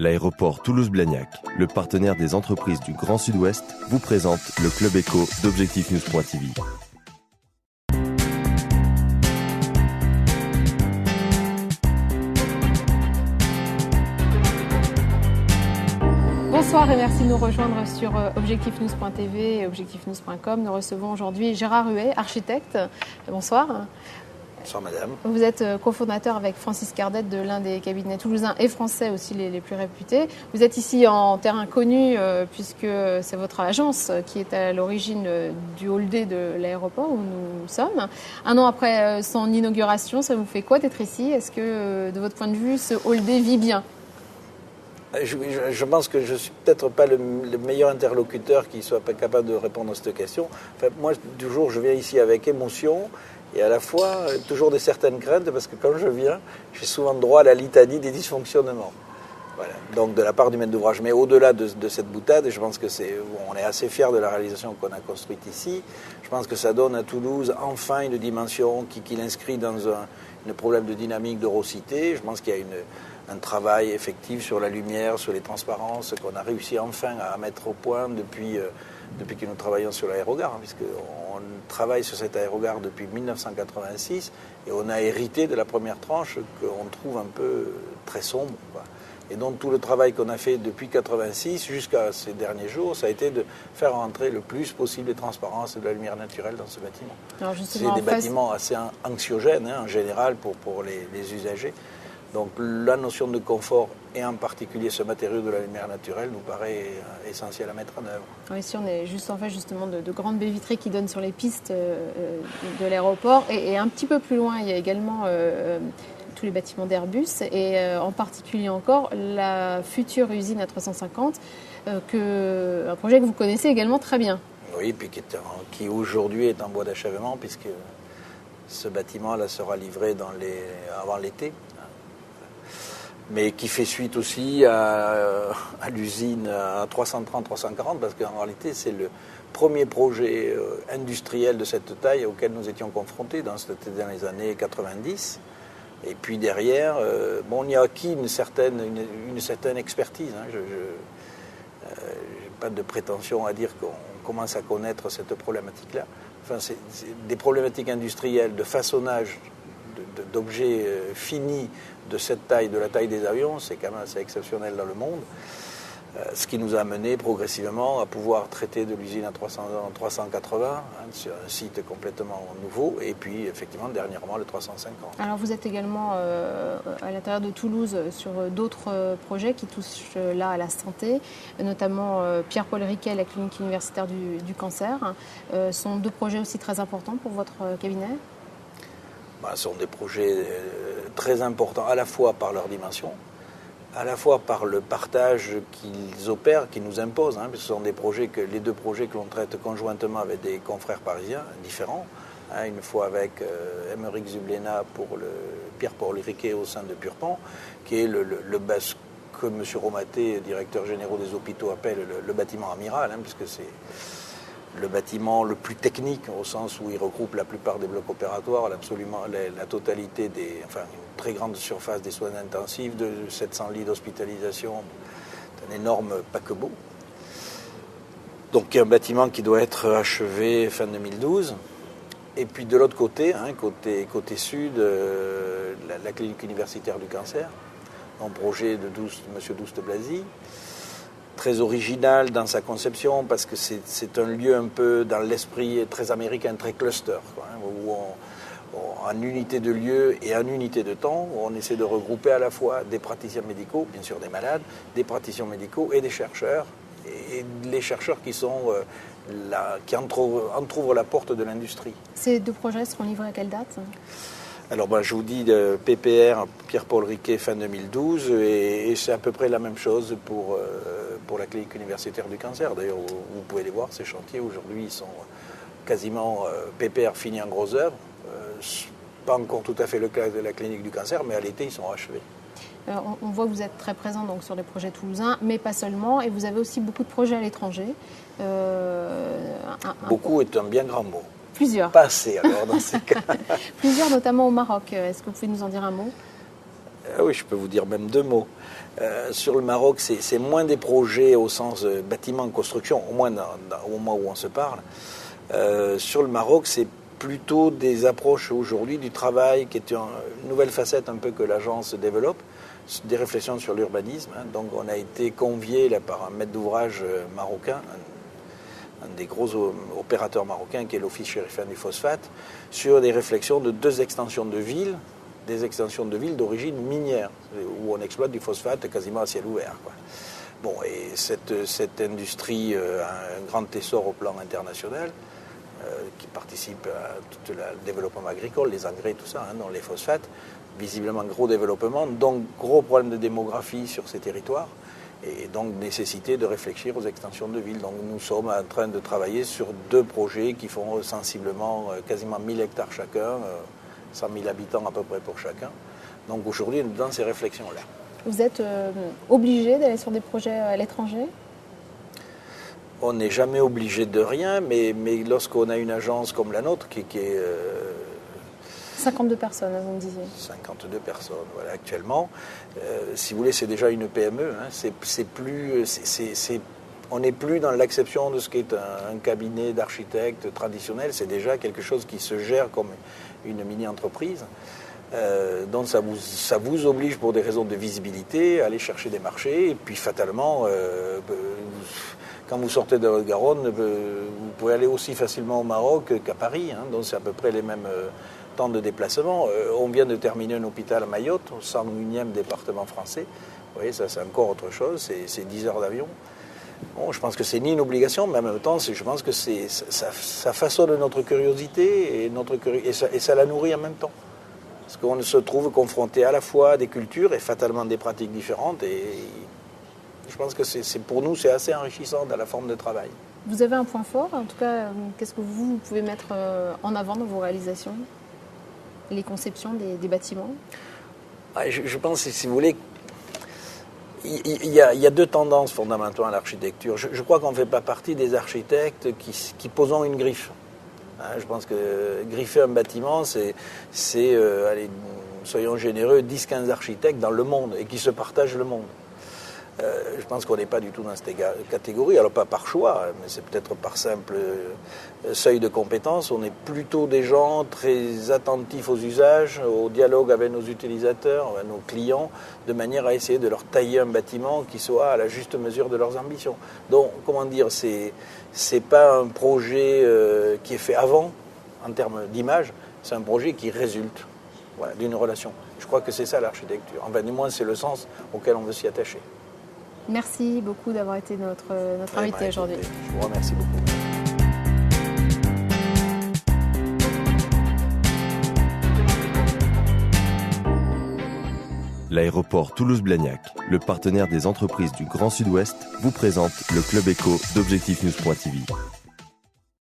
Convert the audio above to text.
L'aéroport Toulouse-Blagnac, le partenaire des entreprises du Grand Sud-Ouest, vous présente le Club Éco d'Objectif-News.tv. Bonsoir et merci de nous rejoindre sur Objectif-News.tv et Objectif-News.com. Nous recevons aujourd'hui Gérard Huet, architecte. Bonsoir. Bonsoir madame. Vous êtes cofondateur avec Francis Cardette de l'un des cabinets toulousains et français aussi les plus réputés. Vous êtes ici en terrain connu puisque c'est votre agence qui est à l'origine du hall D de l'aéroport où nous sommes. Un an après son inauguration, ça vous fait quoi d'être ici? Est-ce que de votre point de vue, ce hall D vit bien? Je pense que je ne suis peut-être pas le meilleur interlocuteur qui soit pas capable de répondre à cette question. Enfin, moi, toujours, je viens ici avec émotion et à la fois toujours de certaines craintes parce que quand je viens, j'ai souvent droit à la litanie des dysfonctionnements. Voilà. Donc de la part du maître d'ouvrage. Mais au-delà de cette boutade, je pense que on est assez fiers de la réalisation qu'on a construite ici. Je pense que ça donne à Toulouse enfin une dimension qui l'inscrit dans un problème de dynamique, de rocité. Je pense qu'il y a un travail effectif sur la lumière, sur les transparences, qu'on a réussi enfin à mettre au point depuis que nous travaillons sur l'aérogare, puisqu'on travaille sur cet aérogare depuis 1986 et on a hérité de la première tranche qu'on trouve un peu très sombre, quoi. Et donc tout le travail qu'on a fait depuis 1986 jusqu'à ces derniers jours, ça a été de faire entrer le plus possible de transparence et de la lumière naturelle dans ce bâtiment. C'est des bâtiments assez anxiogènes en général pour les usagers. Donc la notion de confort et en particulier ce matériau de la lumière naturelle nous paraît essentiel à mettre en œuvre. Oui, ici on est juste en fait justement de grandes baies vitrées qui donnent sur les pistes de l'aéroport et un petit peu plus loin il y a également tous les bâtiments d'Airbus et en particulier encore la future usine A350, un projet que vous connaissez également très bien. Oui, puis qui aujourd'hui est en voie d'achèvement puisque ce bâtiment-là sera livré avant l'été. Mais qui fait suite aussi à l'usine A330-340, parce qu'en réalité, c'est le premier projet industriel de cette taille auquel nous étions confrontés dans les années 90. Et puis derrière, on y a acquis une certaine expertise. Je n'ai pas de prétention à dire qu'on commence à connaître cette problématique-là. Enfin, c'est des problématiques industrielles de façonnage d'objets finis de cette taille, de la taille des avions, c'est quand même assez exceptionnel dans le monde. Ce qui nous a amené progressivement à pouvoir traiter de l'usine A380 sur un site complètement nouveau et puis effectivement dernièrement le 350. Alors vous êtes également à l'intérieur de Toulouse sur d'autres projets qui touchent là à la santé, notamment Pierre-Paul Riquet, la clinique universitaire du cancer. Sont deux projets aussi très importants pour votre cabinet? Ce sont des projets très importants à la fois par leur dimension, à la fois par le partage qu'ils opèrent, qu'ils nous imposent. Ce sont les deux projets que l'on traite conjointement avec des confrères parisiens différents. Une fois avec Aymeric Zublena pour le Pierre-Paul Riquet au sein de Purpan, qui est ce que M. Romaté, directeur général des hôpitaux, appelle le bâtiment amiral, puisque c'est le bâtiment le plus technique au sens où il regroupe la plupart des blocs opératoires, la totalité une très grande surface des soins intensifs, de 700 lits d'hospitalisation, un énorme paquebot. Donc un bâtiment qui doit être achevé fin 2012. Et puis de l'autre côté, côté sud, la clinique universitaire du cancer, un projet de M. Douste de Blazy, très original dans sa conception parce que c'est un lieu un peu dans l'esprit très américain, très cluster, où en unité de lieu et en unité de temps, où on essaie de regrouper à la fois des praticiens médicaux, bien sûr des malades, des praticiens médicaux et des chercheurs, et les chercheurs qui entr'ouvrent la porte de l'industrie. Ces deux projets seront livrés à quelle date ? Alors je vous dis PPR, Pierre-Paul Riquet, fin 2012, et c'est à peu près la même chose pour la clinique universitaire du cancer. D'ailleurs, vous pouvez les voir, ces chantiers, aujourd'hui, ils sont quasiment PPR finis en gros œuvre. Pas encore tout à fait le cas de la clinique du cancer, mais à l'été, ils sont achevés. On voit que vous êtes très présent donc, sur les projets toulousains, mais pas seulement, et vous avez aussi beaucoup de projets à l'étranger. Beaucoup est un bien grand mot. Plusieurs. Pas assez alors dans ces cas. Plusieurs, notamment au Maroc. Est-ce que vous pouvez nous en dire un mot ? Oui, je peux vous dire même 2 mots. Sur le Maroc, c'est moins des projets au sens bâtiment, construction, au moins au moment où on se parle. Sur le Maroc, c'est plutôt des approches aujourd'hui du travail qui est une nouvelle facette un peu que l'agence développe, des réflexions sur l'urbanisme. Donc on a été convié là, par un maître d'ouvrage marocain, un des gros opérateurs marocains qui est l'Office chérifien du phosphate, sur des réflexions de 2 extensions de villes, des extensions de villes d'origine minière, où on exploite du phosphate quasiment à ciel ouvert, quoi. Bon, et cette industrie a un grand essor au plan international, qui participe à tout le développement agricole, les engrais, tout ça, dans les phosphates. Visiblement gros développement, donc gros problème de démographie sur ces territoires, et donc nécessité de réfléchir aux extensions de villes. Donc nous sommes en train de travailler sur 2 projets qui font sensiblement quasiment 1000 hectares chacun, 100 000 habitants à peu près pour chacun. Donc aujourd'hui, nous sommes dans ces réflexions-là. Vous êtes obligé d'aller sur des projets à l'étranger ? On n'est jamais obligé de rien, mais lorsqu'on a une agence comme la nôtre, qui est... 52 personnes, vous me disiez. 52 personnes, voilà, actuellement. Si vous voulez, c'est déjà une PME. On n'est plus dans l'acception de ce qu'est un cabinet d'architectes traditionnel. C'est déjà quelque chose qui se gère comme une mini-entreprise. Donc ça vous oblige, pour des raisons de visibilité, à aller chercher des marchés. Et puis fatalement, quand vous sortez de la Garonne, vous pouvez aller aussi facilement au Maroc qu'à Paris. Donc c'est à peu près les mêmes temps de déplacement. On vient de terminer un hôpital à Mayotte, au 101e département français. Vous voyez, ça c'est encore autre chose, c'est 10 heures d'avion. Bon, je pense que c'est ni une obligation, mais en même temps, je pense que ça façonne notre curiosité et ça la nourrit en même temps. Parce qu'on se trouve confronté à la fois à des cultures et fatalement des pratiques différentes. Et je pense que pour nous, c'est assez enrichissant dans la forme de travail. Vous avez un point fort, en tout cas, qu'est-ce que vous pouvez mettre en avant dans vos réalisations ? Les conceptions des bâtiments ? Je pense, si vous voulez, il y a 2 tendances fondamentales à l'architecture. Je crois qu'on ne fait pas partie des architectes qui posons une griffe. Je pense que griffer un bâtiment, c'est allez, soyons généreux, 10-15 architectes dans le monde et qui se partagent le monde. Je pense qu'on n'est pas du tout dans cette catégorie, alors pas par choix, mais c'est peut-être par simple seuil de compétence. On est plutôt des gens très attentifs aux usages, au dialogue avec nos utilisateurs, avec nos clients, de manière à essayer de leur tailler un bâtiment qui soit à la juste mesure de leurs ambitions. Donc, comment dire, c'est pas un projet qui est fait avant, en termes d'image, c'est un projet qui résulte, voilà, d'une relation. Je crois que c'est ça l'architecture. Enfin, du moins, c'est le sens auquel on veut s'y attacher. Merci beaucoup d'avoir été notre invité aujourd'hui. Je vous remercie beaucoup. L'aéroport Toulouse-Blagnac, le partenaire des entreprises du Grand Sud-Ouest, vous présente le Club Éco d'Objectif News.tv.